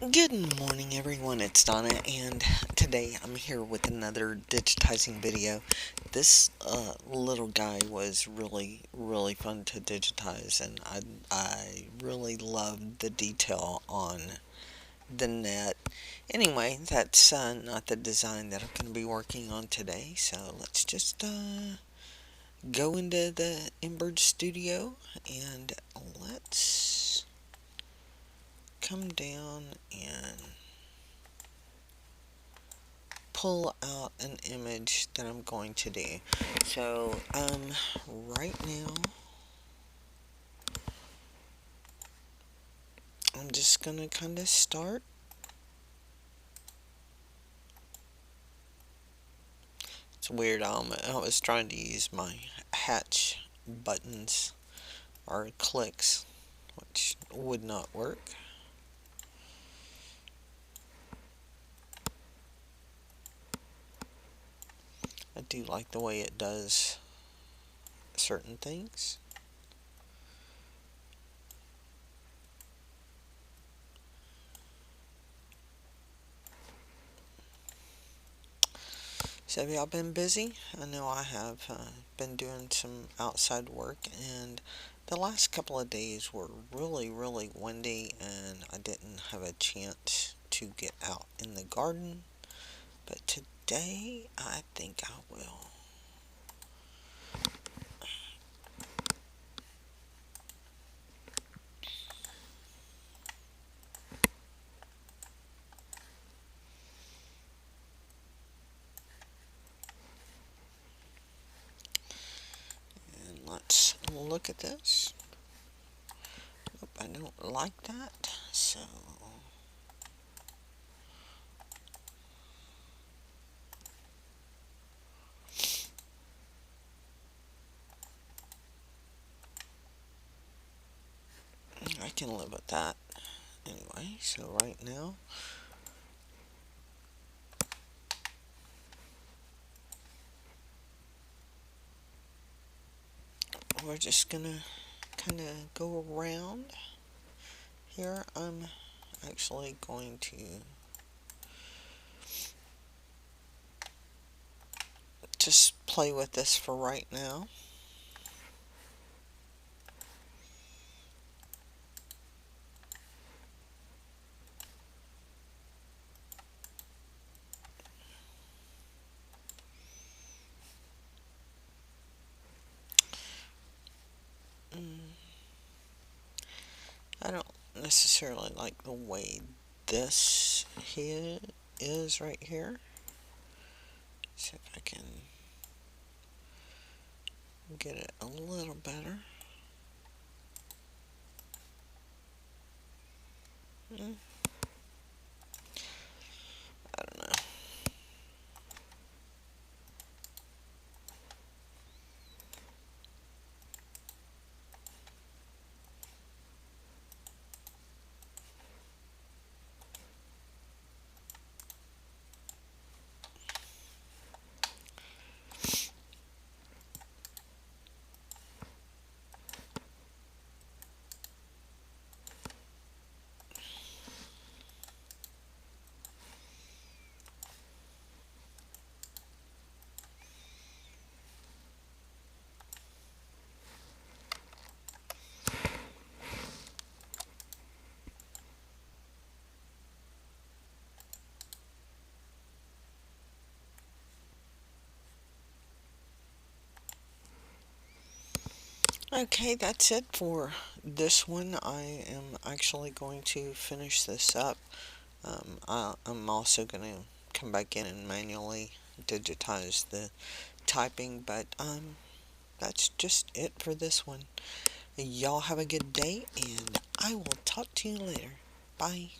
Good morning, everyone. It's Donna, and today I'm here with another digitizing video. This little guy was really fun to digitize, and I really loved the detail on the net. Anyway, that's not the design that I'm going to be working on today, so let's just go into the Embird Studio and let's come down and pull out an image that I'm going to do. So, right now, I'm just gonna kind of start. It's weird. I was trying to use my hatch buttons or clicks, which would not work. I do like the way it does certain things. So have y'all been busy? I know I have been doing some outside work, and the last couple of days were really windy, and I didn't have a chance to get out in the garden. But today, I think I will. And let's look at this. Nope, I don't like that. So I can live with that. Anyway, so right now, we're just gonna kind of go around here. I'm actually going to just play with this for right now. I don't necessarily like the way this here is right here. See if I can get it a little better. Mm, I don't know. Okay, that's it for this one. I am actually going to finish this up. I'm also going to come back in and manually digitize the typing, but that's just it for this one. Y'all have a good day, and I will talk to you later. Bye.